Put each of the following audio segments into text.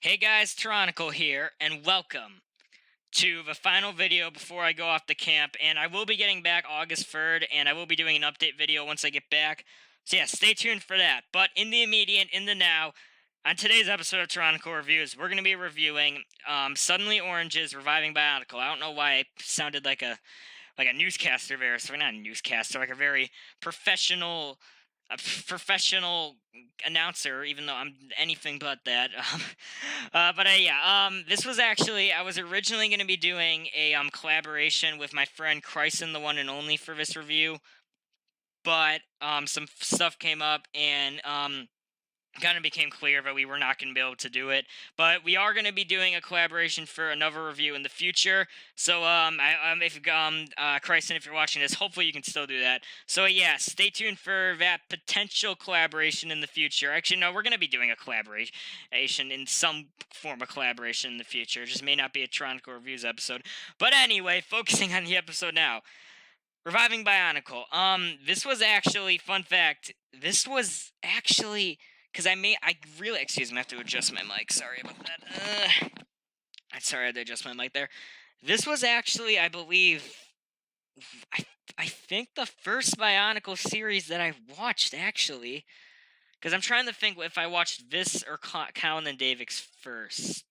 Hey guys, Terronicle here, and welcome to the final video before I go off to camp. And I will be getting back August 3rd, and I will be doing an update video once I get back. So yeah, stay tuned for that. But in the immediate, in the now, on today's episode of Terronicle Reviews, we're going to be reviewing Suddenly Orange's Reviving Bionicle. I don't know why it sounded like a newscaster there. So not a newscaster, like a very professional announcer, even though I'm anything but that. This was actually, I was originally going to be doing a collaboration with my friend Kricesin, the one and only, for this review, but some stuff came up, and kind of became clear that we were not going to be able to do it. But we are going to be doing a collaboration for another review in the future. So, Kricesin, if you're watching this, hopefully you can still do that. So, yeah, stay tuned for that potential collaboration in the future. Actually, no, we're going to be doing a collaboration in some form of collaboration in the future. It just may not be a Tronicle Reviews episode. But anyway, focusing on the episode now. Reviving Bionicle. This was actually, fun fact, this was actually, because excuse me, I have to adjust my mic, sorry about that. Sorry, I had to adjust my mic there. This was actually, I believe, I think the first Bionicle series that I watched, actually. Because I'm trying to think if I watched this or Callan and Davix first.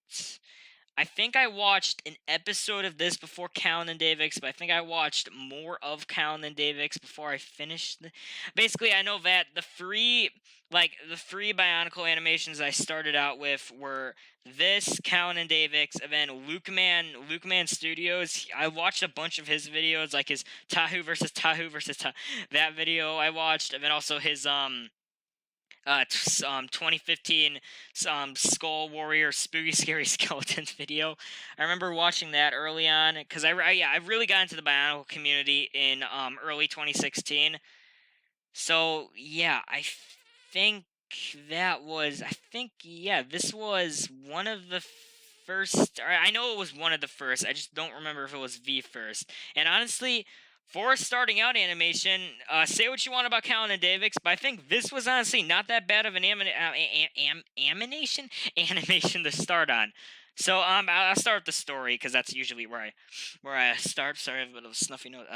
I think I watched an episode of this before Callan and Davix, but I think I watched more of Callan and Davix before I finished. Basically, I know that the three Bionicle animations I started out with were this, Callan and Davix, and then Luke Man Studios. I watched a bunch of his videos, like his Tahu versus that video I watched, and then also his 2015 Skull Warrior Spooky Scary Skeletons video. I remember watching that early on because I really got into the Bionicle community in early 2016. So yeah, think this was one of the first. I know it was one of the first. I just don't remember if it was the first. And honestly, for starting out animation, say what you want about Callan and Davix, but I think this was honestly not that bad of an animation to start on. So I'll start with the story because that's usually where I start. Sorry, I have a bit of a snuffy note.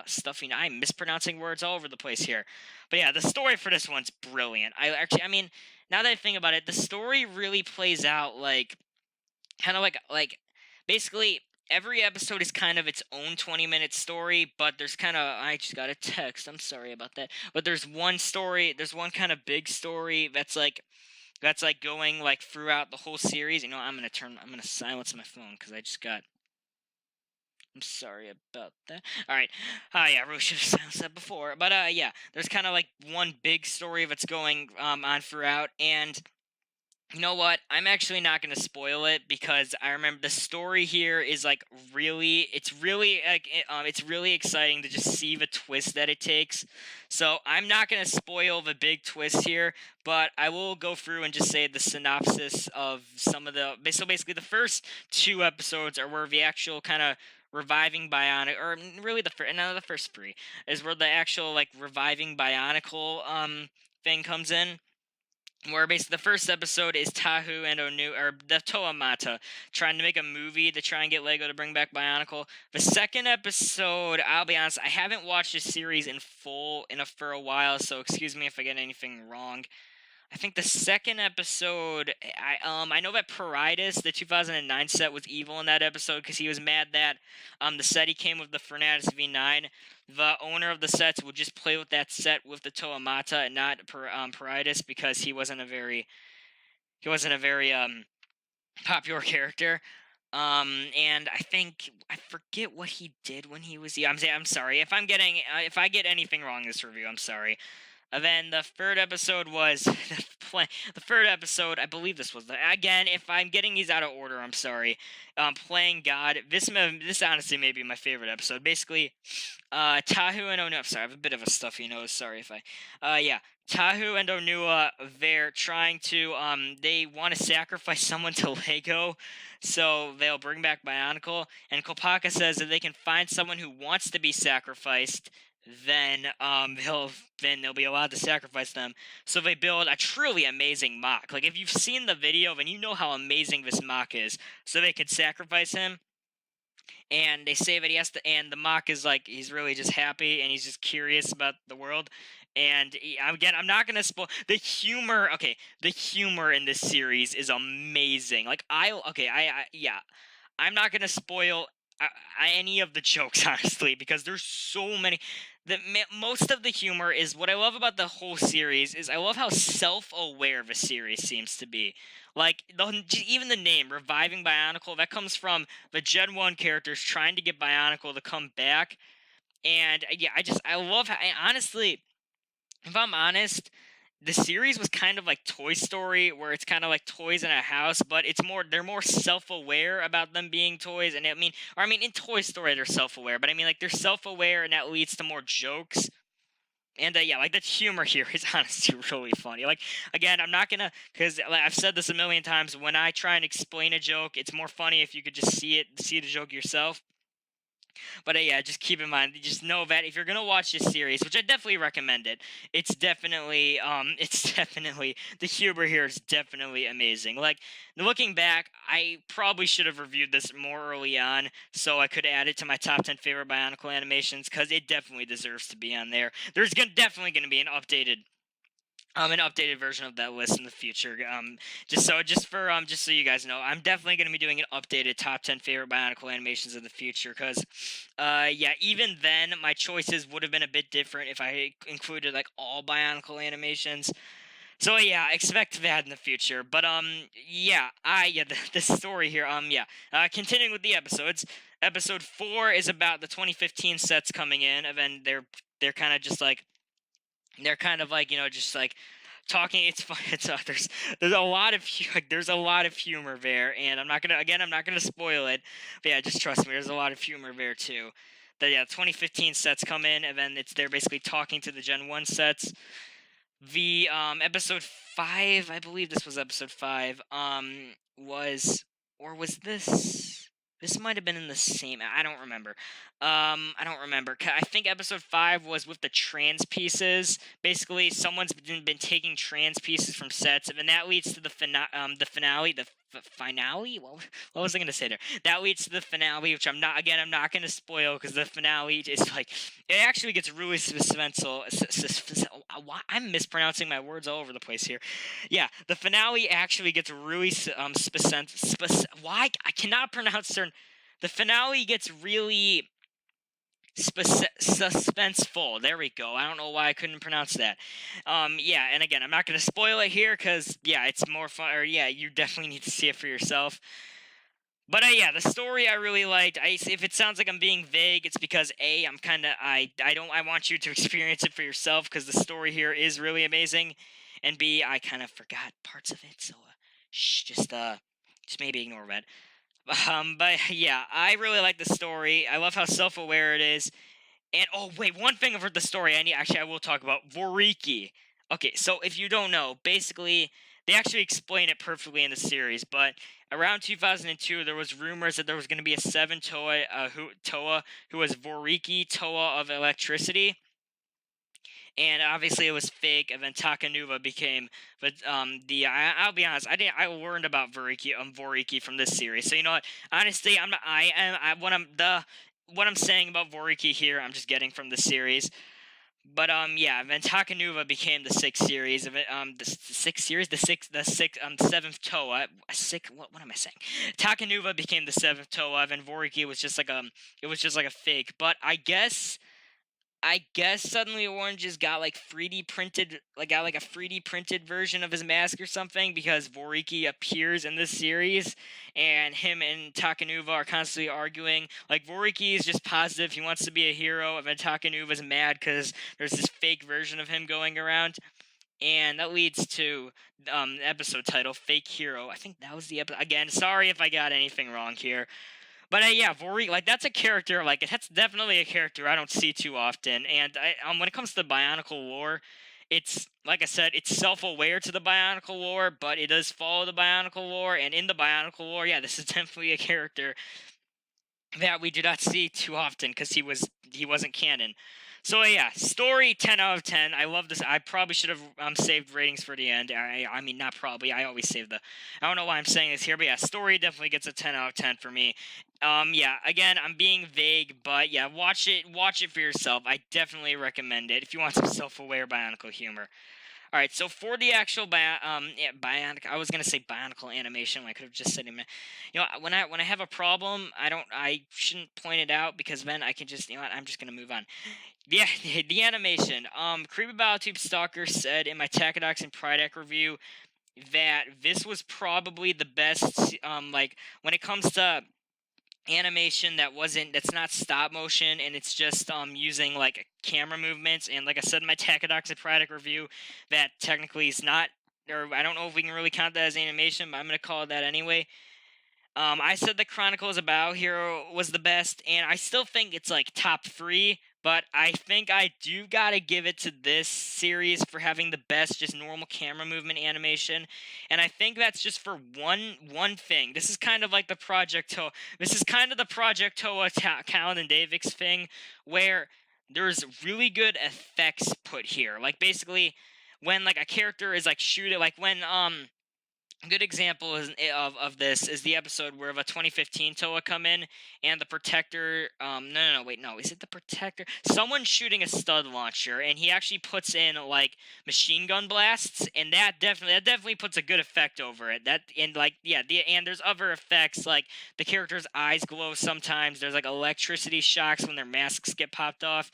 Stuffy. I'm mispronouncing words all over the place here. But yeah, the story for this one's brilliant. I mean, now that I think about it, the story really plays out kind of basically every episode is kind of its own 20-minute story, but there's I just got a text, I'm sorry about that, but there's one kind of big story that's going throughout the whole series. I'm gonna silence my phone because I'm sorry about that. Alright. Yeah, I really should have silenced that before. But yeah, there's kind of one big story that's going on throughout, and you know what? I'm actually not going to spoil it because I remember the story here is it's really exciting to just see the twist that it takes. So I'm not going to spoil the big twist here, but I will go through and just say the synopsis of some of so basically the first two episodes are where the actual kind of reviving Bionic, or really the first three is where the actual reviving Bionicle thing comes in, where basically the first episode is Tahu and Onu, or the Toamata, trying to make a movie to try and get Lego to bring back Bionicle. The second episode, I'll be honest, I haven't watched this series in full for a while, so excuse me if I get anything wrong. I think the second episode, I know that Peritis, the 2009 set, was evil in that episode because he was mad that the set he came with, the Fernatus V9, the owner of the sets would just play with that set with the Toamata and not Peritis, because he wasn't a very popular character. And I forget what he did when he was. Yeah, I'm sorry if I get anything wrong in this review. I'm sorry. And then the third episode was the third episode. I believe this was again. If I'm getting these out of order, I'm sorry. Playing God. This honestly may be my favorite episode. Basically, Tahu and Onu. I'm sorry, I have a bit of a stuffy nose. Sorry if yeah. Tahu and Onua, they're trying to, they want to sacrifice someone to Lego, so they'll bring back Bionicle, and Kopaka says that they can find someone who wants to be sacrificed, then they'll be allowed to sacrifice them. So they build a truly amazing mock. Like if you've seen the video, then you know how amazing this mock is. So they could sacrifice him, and they say that he has to. And the mock is like he's really just happy and he's just curious about the world. And again, I'm not gonna spoil the humor. Okay, the humor in this series is amazing. Like yeah, I'm not gonna spoil any of the jokes honestly because there's so many. Most of the humor is what I love about the whole series is I love how self-aware the series seems to be. Like even the name reviving Bionicle that comes from the Gen 1 characters trying to get Bionicle to come back. And yeah, I love how honestly, if I'm honest, the series was kind of like Toy Story, where it's kind of like toys in a house, but they're more self-aware about them being toys. And I mean, in Toy Story they're self-aware, but I mean, like they're self-aware, and that leads to more jokes. And yeah, like the humor here is honestly really funny. Like again, I'm not gonna, because like, I've said this a million times. When I try and explain a joke, it's more funny if you could just see the joke yourself. But yeah, just keep in mind, just know that if you're gonna watch this series, which I definitely recommend it, it's definitely the humor here is definitely amazing. Like looking back, I probably should have reviewed this more early on, so I could add it to my top 10 favorite Bionicle animations because it definitely deserves to be on there. There's definitely gonna be an updated version of that list in the future. Just so you guys know, I'm definitely going to be doing an updated top 10 favorite Bionicle animations in the future. Because, yeah, even then, my choices would have been a bit different if I included like all Bionicle animations. So yeah, expect that in the future. But the story here. Continuing with the episodes. Episode 4 is about the 2015 sets coming in, and then they're kind of just like just like talking. It's fun. There's a lot of there's a lot of humor there, and I'm not gonna spoil it. But yeah, just trust me. There's a lot of humor there too. The 2015 sets come in, and then they're basically talking to the Gen 1 sets. The episode 5, I believe this was episode 5. Was this might have been in the same. I don't remember. I don't remember. I think episode 5 was with the trans pieces. Basically, someone's been taking trans pieces from sets, and that leads to the finale. Finale? What was I gonna say there? That leads to the finale, which I'm not gonna spoil because the finale is like it actually gets really suspenseful. I'm mispronouncing my words all over the place here. Yeah, the finale actually gets really why I cannot pronounce certain. The finale gets really suspenseful. There we go. I don't know why I couldn't pronounce that. Yeah, and again, I'm not going to spoil it here because yeah, it's more fun. Or yeah, you definitely need to see it for yourself. But yeah, the story I really liked. If it sounds like I'm being vague, it's because I want you to experience it for yourself because the story here is really amazing, and B, I kind of forgot parts of it, so just maybe ignore that. But yeah, I really like the story. I love how self-aware it is. And oh wait, one thing about the story I will talk about Voriki. Okay, so if you don't know, basically they actually explain it perfectly in the series, but around 2002 there was rumors that there was going to be a 7 Toa who was Voriki Toa of electricity. And obviously it was fake, and then Takanuva became. But I'll be honest, I learned about Voriki from this series. So you know what? Honestly, I'm not. I am. What I'm saying about Voriki here, I'm just getting from the series. But yeah, then Takanuva became the sixth series of it. The seventh Toa. What am I saying? Takanuva became the seventh Toa, and Voriki was just like a fake. But I guess suddenly Orange got like 3D printed, got like a 3D printed version of his mask or something because Voriki appears in this series, and him and Takanuva are constantly arguing. Like Voriki is just positive he wants to be a hero, and then Takanuva's mad because there's this fake version of him going around, and that leads to episode title "Fake Hero." I think that was the episode. Again, sorry if I got anything wrong here. But yeah, Vori, that's a character, that's definitely a character I don't see too often. And when it comes to the Bionicle lore, it's, like I said, it's self-aware to the Bionicle lore, but it does follow the Bionicle lore. And in the Bionicle lore, yeah, this is definitely a character that we do not see too often because he wasn't canon. So yeah, story 10 out of 10. I love this. I probably should have saved ratings for the end. I mean, not probably. I always save the. I don't know why I'm saying this here, but yeah, story definitely gets a 10 out of 10 for me. Yeah, again, I'm being vague, but yeah, watch it. Watch it for yourself. I definitely recommend it if you want some self-aware Bionicle humor. All right, so for the actual Bionic, I was gonna say Bionicle animation. I could have just said him. You know, when I have a problem, I shouldn't point it out because then I can just, you know what, I'm just gonna move on. Yeah, the animation. Creepy Biotube Stalker said in my Takedox and Prydeck review that this was probably the best. Like when it comes to animation that's not stop motion and it's just using like camera movements, and like I said in my Takedox and Prydeck review, that technically is not, or I don't know if we can really count that as animation, but I'm gonna call it that anyway. I said the Chronicles of Bao Hero was the best, and I still think it's like top 3, but I think I do gotta give it to this series for having the best just normal camera movement animation. And I think that's just for one thing. This is kind of like the Project Toa. This is kind of the Project Toa Callan and Davix thing, where there's really good effects put here. Like basically, when like a character is like shooting, like when a good example of this is the episode where the 2015 Toa come in and the Protector. No, wait, no, is it the Protector? Someone's shooting a stud launcher, and he actually puts in like machine gun blasts, and that definitely puts a good effect over it. That and like yeah, and there's other effects like the character's eyes glow sometimes. There's like electricity shocks when their masks get popped off.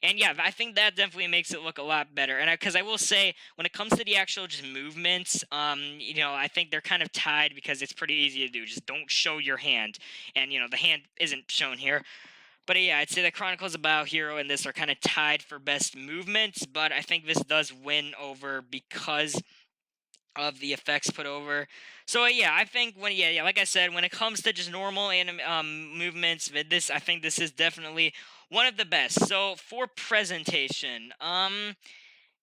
And yeah, I think that definitely makes it look a lot better. And because I will say, when it comes to the actual just movements, you know, I think they're kind of tied because it's pretty easy to do. Just don't show your hand, and you know the hand isn't shown here. But yeah, I'd say the Chronicles of Bao Hero and this are kind of tied for best movements, but I think this does win over because of the effects put over. So yeah, I think like I said, when it comes to just normal movements, I think this is definitely one of the best. So for presentation,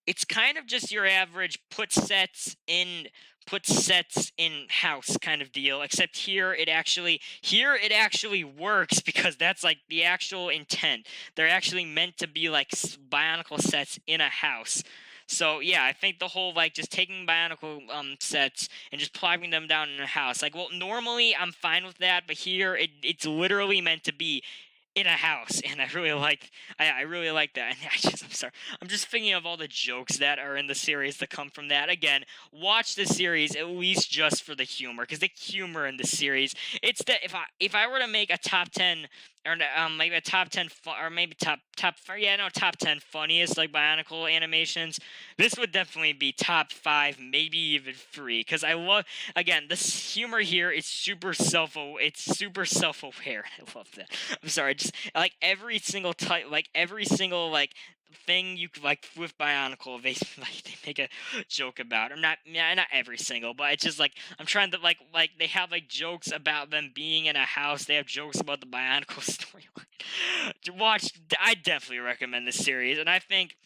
it's kind of just your average put sets in house kind of deal, except here it actually works because that's like the actual intent. They're actually meant to be like Bionicle sets in a house. So yeah, I think the whole like just taking Bionicle sets and just plopping them down in a house, like, well, normally I'm fine with that, but here it's literally meant to be in a house, and I really like that. And I'm sorry, I'm just thinking of all the jokes that are in the series that come from that. Again, watch the series at least just for the humor, because the humor in the series, it's that if I were to make a top 10, or maybe a top 10 or maybe top 10 funniest like Bionicle animations, this would definitely be top 5, maybe even 3, because I love, again, the humor here is super self-aware. I love that. I'm sorry, just like every single type, like every single like thing you like with Bionicle, they make a joke about, or not, yeah, not every single, but it's just like I'm trying to like they have like jokes about them being in a house. They have jokes about the Bionicle storyline. To watch, I definitely recommend this series, and I think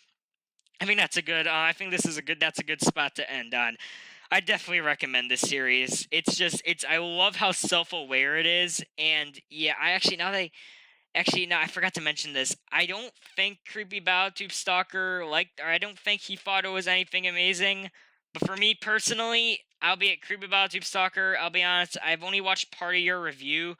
that's a good. I think this is a good. That's a good spot to end on. I definitely recommend this series. I love how self-aware it is, and yeah, I actually now they actually, no, I forgot to mention this. I don't think Creepy Biotube Stalker or I don't think he thought it was anything amazing. But for me personally, I'll be at Creepy Biotube Stalker. I'll be honest, I've only watched part of your review,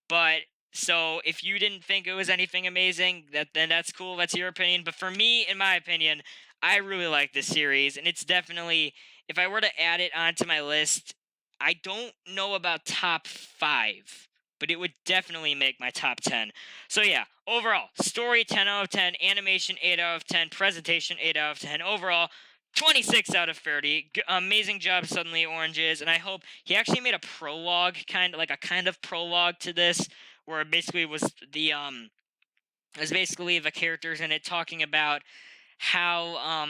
but so if you didn't think it was anything amazing, then that's cool. That's your opinion. But for me, in my opinion, I really like this series, and it's definitely, if I were to add it onto my list, I don't know about top 5, but it would definitely make my top 10. So yeah, overall, story 10 out of 10, animation 8 out of 10, presentation 8 out of 10. Overall, 26 out of 30. Amazing job, Suddenly Oranges, and I hope he actually made a prologue, a kind of prologue to this, where it basically was basically the characters in it talking about how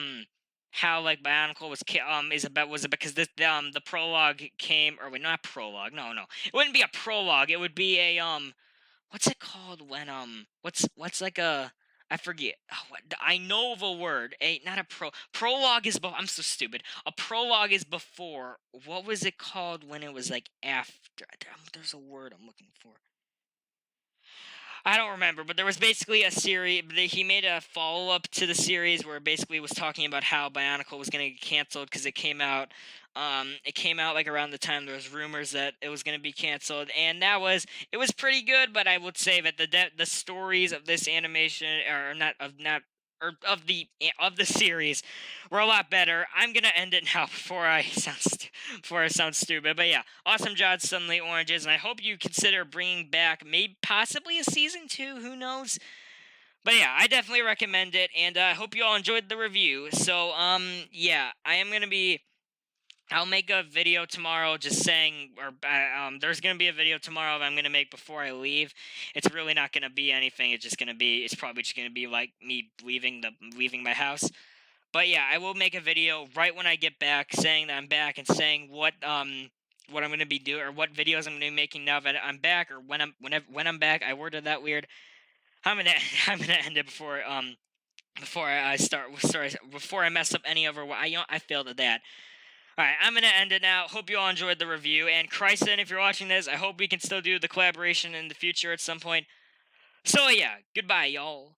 like Bionicle was because the prologue came, or wait, not prologue, no, it wouldn't be a prologue, it would be a what's it called when what's like a, I forget. Oh, I know the word. Not a prologue is. I'm so stupid. A prologue is before. What was it called when it was like after? There's a word I'm looking for. I don't remember, but there was basically a series. He made a follow up to the series where it basically was talking about how Bionicle was going to get canceled because it came out. It came out like around the time there was rumors that it was going to be canceled, and it was pretty good. But I would say that the stories of this animation are not or of the series were a lot better. I'm gonna end it now before I sound stupid. But yeah, awesome job, Suddenly Oranges, and I hope you consider bringing back maybe possibly a season 2. Who knows? But yeah, I definitely recommend it, and I hope you all enjoyed the review. So yeah, I am gonna be. I'll make a video tomorrow just saying, or there's going to be a video tomorrow that I'm going to make before I leave. It's really not going to be anything. It's probably just going to be like me leaving my house. But yeah, I will make a video right when I get back saying that I'm back and saying what I'm going to be doing or what videos I'm going to be making now that I'm back or when I'm back. I worded that weird. I'm going to I'm going to end it before I start before I mess up any other I failed at that. Alright, I'm going to end it now. Hope you all enjoyed the review. And Kricesin, if you're watching this, I hope we can still do the collaboration in the future at some point. So yeah, goodbye, y'all.